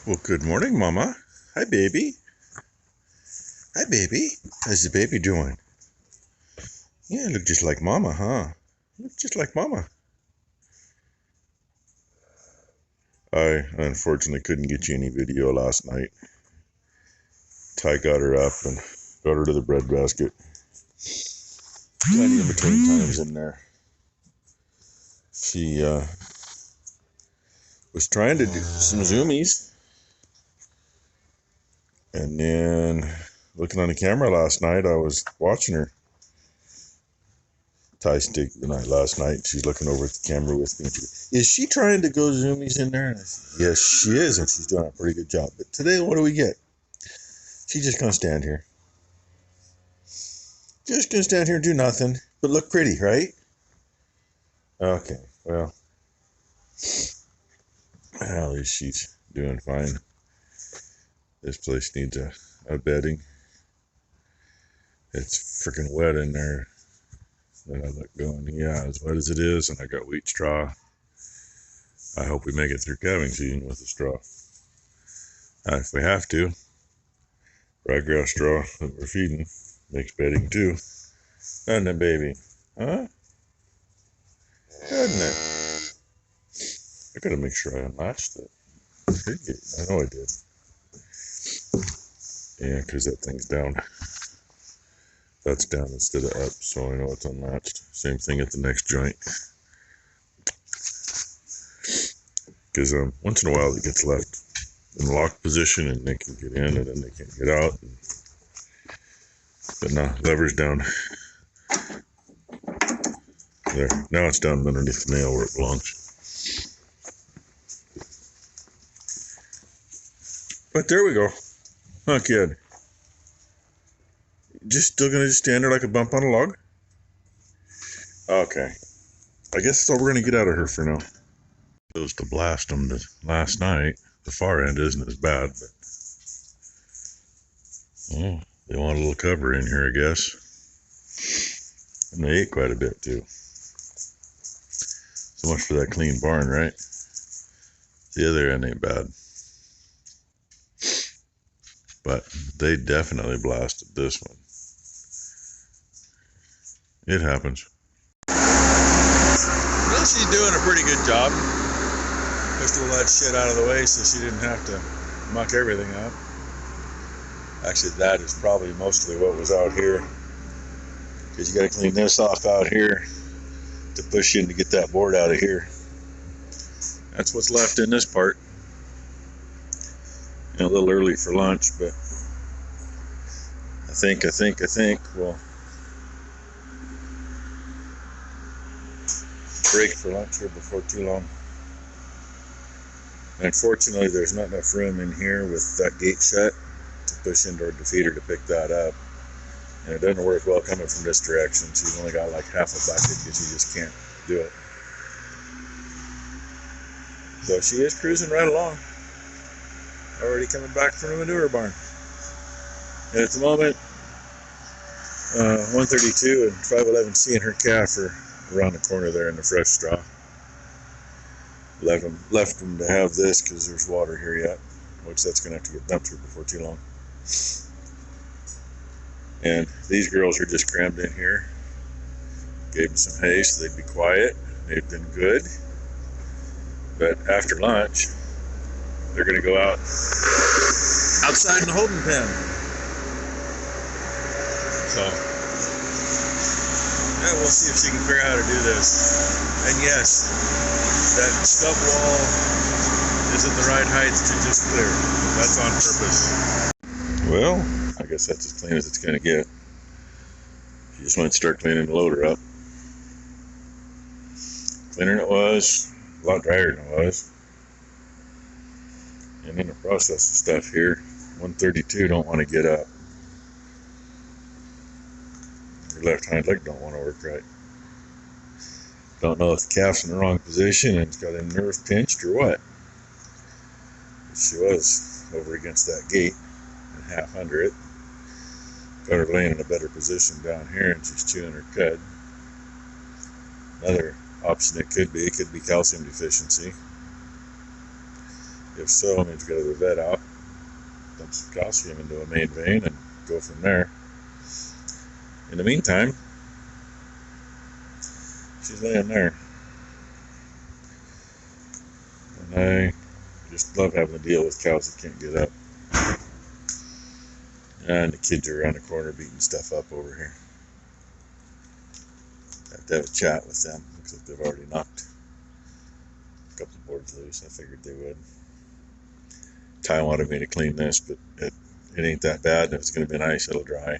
Well, good morning, Mama. Hi, baby. Hi, baby. How's the baby doing? Yeah, look just like Mama, huh? Look just like Mama. I unfortunately couldn't get you any video last night. Ty got her up and got her to the breadbasket. Plenty in between times in there. She was trying to do some zoomies. And then looking on the camera last night, I was watching her. Ty stayed the night last night. She's looking over at the camera with me. Is she trying to go zoomies in there? And I said, yes, she is, and she's doing a pretty good job. But today, what do we get? She's just gonna stand here. Just gonna stand here and do nothing, but look pretty, right? Okay, well, at least she's doing fine. This place needs a bedding. It's freaking wet in there. Then I let go, and yeah, as wet as it is, and I got wheat straw. I hope we make it through calving season with the straw. If we have to, ryegrass straw that we're feeding makes bedding too. Doesn't it, baby? Huh? Doesn't it? I gotta make sure I unlatched it. I know I did. Yeah, because that thing's down. That's down instead of up, so I know it's unlatched. Same thing at the next joint. Because once in a while it gets left in lock position and they can get in and then they can't get out. But now, lever's down. There. Now it's down underneath the nail where it belongs. But there we go. Huh, kid? Still gonna just stand there like a bump on a log? Okay. I guess that's all we're gonna get out of her for now. Goes to blast them last night. The far end isn't as bad, but they want a little cover in here, I guess. And they ate quite a bit too. So much for that clean barn, right? The other end ain't bad. But they definitely blasted this one. It happens. Well, she's doing a pretty good job. Pushed all that shit out of the way so she didn't have to muck everything up. Actually, that is probably mostly what was out here. Because you got to clean this off out here to push in to get that board out of here. That's what's left in this part. A little early for lunch, but I think we'll break for lunch here before too long. Unfortunately, there's not enough room in here with that gate shut to push into our defeater to pick that up. And it doesn't work well coming from this direction, so you've only got like half a bucket because you just can't do it. So she is cruising right along. Already coming back from the manure barn. And at the moment, 132 and 511C and her calf are around the corner there in the fresh straw. Left them to have this because there's water here yet, which that's going to have to get dumped here before too long. And these girls are just crammed in here. Gave them some hay so they'd be quiet. They've been good. But after lunch, they're going to go outside in the holding pen. So, yeah, we'll see if she can figure out how to do this. And yes, that stub wall isn't the right height to just clear. That's on purpose. Well, I guess that's as clean as it's going to get. She just went to start cleaning the loader up. Cleaner than it was, a lot drier than it was. And in the process of stuff here, 132 don't want to get up. Her left hind leg don't want to work right. Don't know if the calf's in the wrong position and it's got a nerve pinched or what. She was over against that gate and half under it. Got her laying in a better position down here and she's chewing her cud. Another option it could be calcium deficiency. If so, it means we got to vet out, dump some calcium into a main vein, and go from there. In the meantime, she's laying there. And I just love having to deal with cows that can't get up. And the kids are around the corner beating stuff up over here. Have to have a chat with them. Looks like they've already knocked a couple of boards loose. I figured they would. Ty wanted me to clean this, but it ain't that bad. If it's going to be nice, it'll dry.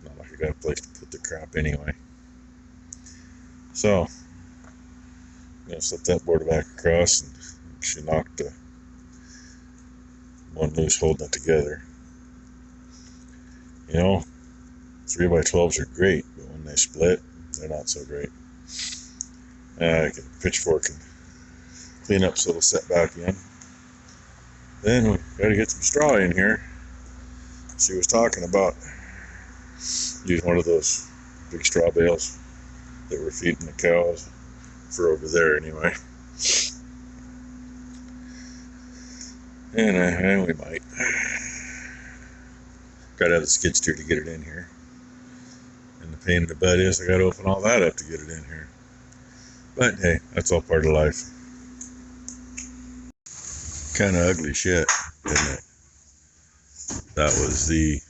Not like I got a place to put the crap anyway. So, I'm going to slip that board back across, and she knocked one loose holding it together. You know, 3x12s are great, but when they split, they're not so great. I can pitchfork and clean up so it'll set back in. Then we got to get some straw in here. She was talking about using one of those big straw bales that we're feeding the cows for over there anyway. And we might. Got to have the skid steer to get it in here. And the pain in the butt is I got to open all that up to get it in here. But hey, that's all part of life. Kind of ugly shit, isn't it? That was the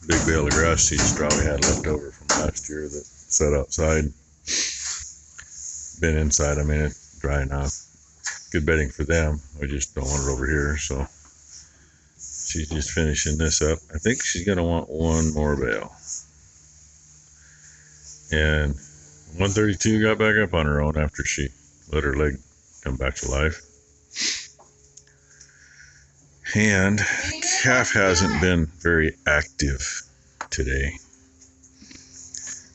big bale of grass seed straw we had left over from last year that sat outside. Been inside, I mean, it's dry enough. Good bedding for them. We just don't want it over here, so she's just finishing this up. I think she's going to want one more bale. And 132 got back up on her own after she let her leg come back to life. And calf hasn't been very active today.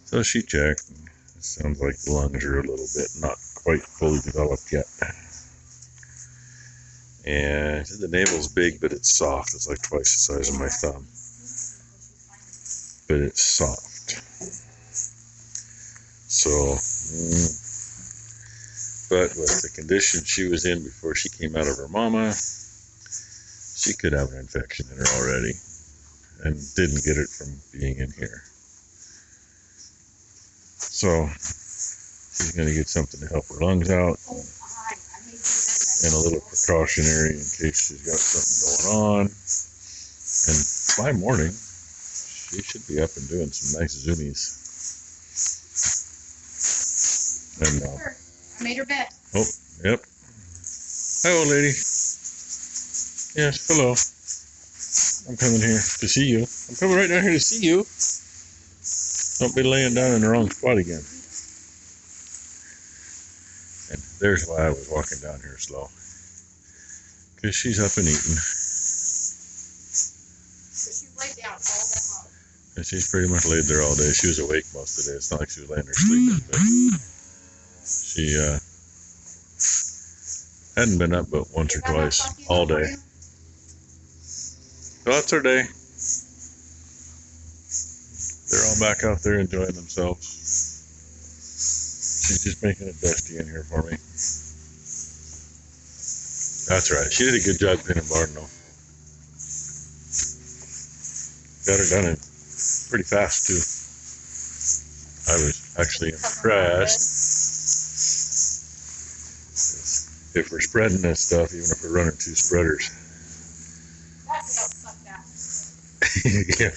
So she checked. It sounds like the lungs are a little bit not quite fully developed yet. And the navel's big, but it's soft. It's like twice the size of my thumb. But it's soft. So, but with the condition she was in before she came out of her mama, she could have an infection in her already, and didn't get it from being in here. So she's going to get something to help her lungs out, and a little precautionary in case she's got something going on. And by morning, she should be up and doing some nice zoomies. And I made her bed. oh, yep. Hi, old lady. Yes, hello. I'm coming here to see you. I'm coming right down here to see you. Don't be laying down in the wrong spot again. And there's why I was walking down here slow. Because she's up and eating. She laid down all day long. And she's pretty much laid there all day. She was awake most of the day. It's not like she was laying there sleeping. But she hadn't been up but once or twice all day. So that's her day. They're all back out there enjoying themselves. She's just making it dusty in here for me. That's right. She did a good job cleaning barn though. Got her done in pretty fast too. I was actually impressed. If we're spreading this stuff, even if we're running 2 spreaders. Yeah.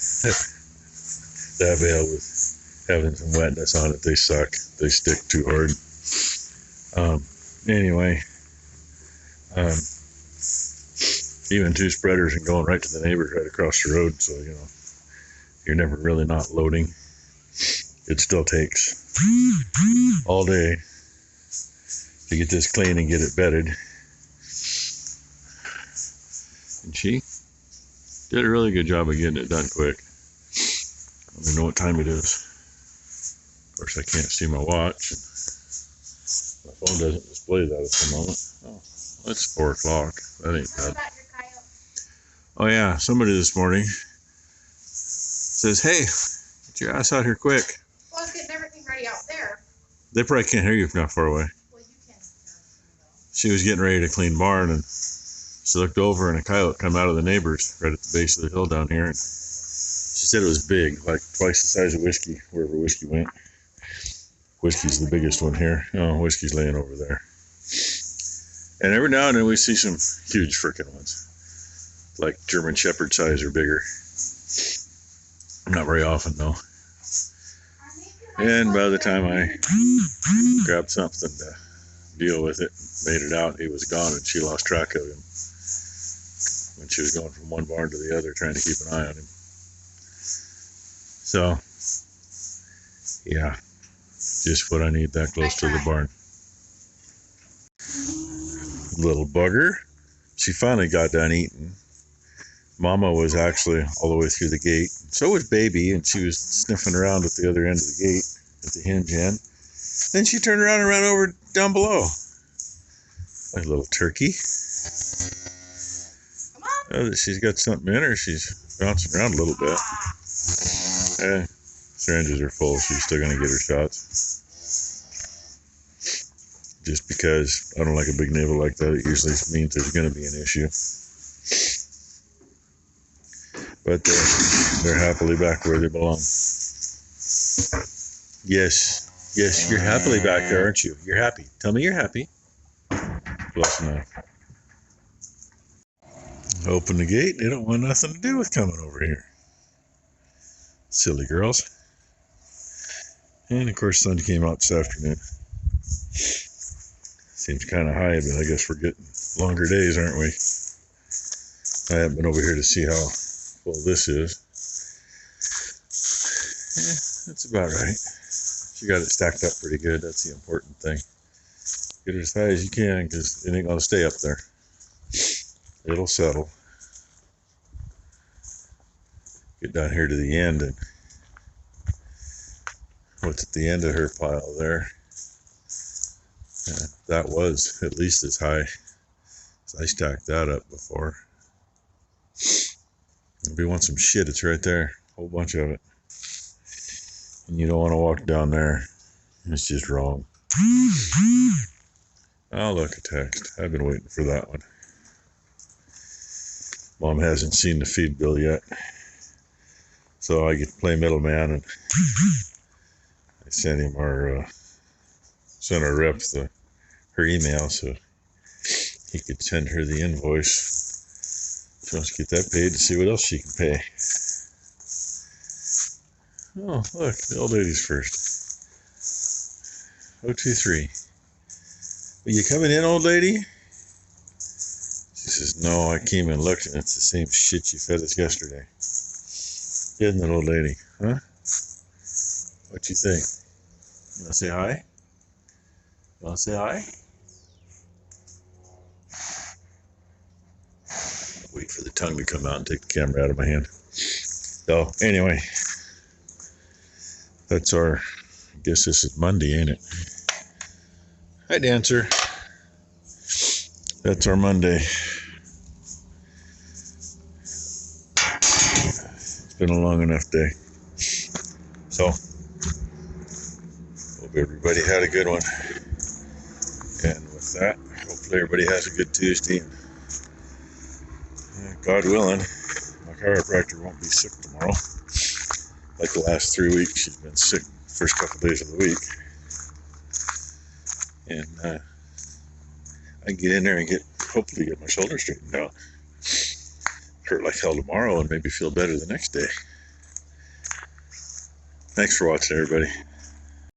That bale was having some wetness on it. They suck. They stick too hard. Anyway, even 2 spreaders and going right to the neighbors right across the road. So, you know, you're never really not loading. It still takes all day to get this clean and get it bedded. And she did a really good job of getting it done quick. I don't even know what time it is. Of course, I can't see my watch. My phone doesn't display that at the moment. Oh, it's 4 o'clock. That ain't bad. Oh yeah, somebody this morning says, "Hey, get your ass out here quick." Well, I was getting everything ready out there. They probably can't hear you from that far away. Well, you can. she was getting ready to clean barn, and she looked over and a coyote come out of the neighbors right at the base of the hill down here. And she said it was big, like twice the size of Whiskey, wherever Whiskey went. Whiskey's the biggest one here. Oh, Whiskey's laying over there. And every now and then we see some huge frickin' ones, like German Shepherd size or bigger. Not very often, though. And by the time I grabbed something to deal with it, made it out, he was gone, and she lost track of him when she was going from one barn to the other, trying to keep an eye on him. So, yeah, just what I need that close to the barn. Little bugger. She finally got done eating. Mama was actually all the way through the gate. So was Baby, and she was sniffing around at the other end of the gate, at the hinge end. Then she turned around and ran over down below. Like a little turkey. Oh, she's got something in her. She's bouncing around a little bit. Syringes are full. She's still going to get her shots. Just because I don't like a big nibble like that, it usually means there's going to be an issue. But they're happily back where they belong. Yes, you're happily back there, aren't you? You're happy. Tell me you're happy. Close enough. Open the gate. They don't want nothing to do with coming over here. Silly girls. And of course, sun came out this afternoon. Seems kind of high, but I guess we're getting longer days, aren't we? I haven't been over here to see how full this is. Yeah, that's about right. She got it stacked up pretty good. That's the important thing. Get it as high as you can, because it ain't going to stay up there. It'll settle. Get down here to the end, and what's at the end of her pile there? That was at least as high as I stacked that up before. If you want some shit, it's right there. A whole bunch of it. And you don't want to walk down there. It's just wrong. Oh, look, a text. I've been waiting for that one. Mom hasn't seen the feed bill yet. So I get to play middleman, and I sent him sent our rep her email so he could send her the invoice. She wants to get that paid to see what else she can pay. Oh, look, the old lady's first. 023. Are you coming in, old lady? She says, no, I came and looked, and it's the same shit you fed us yesterday. Isn't it, old lady? Huh? What you think? You want to say hi? You want to say hi? Wait for the tongue to come out and take the camera out of my hand. So, anyway. That's our, I guess this is Monday, ain't it? Hi, Dancer. That's our Monday. It's been a long enough day. So, hope everybody had a good one. And with that, hopefully everybody has a good Tuesday. God willing, my chiropractor won't be sick tomorrow. Like the last 3 weeks, she's been sick the first couple days of the week. And I can get in there and hopefully get my shoulder straightened out. Hurt like hell tomorrow and maybe feel better the next day. Thanks for watching, everybody.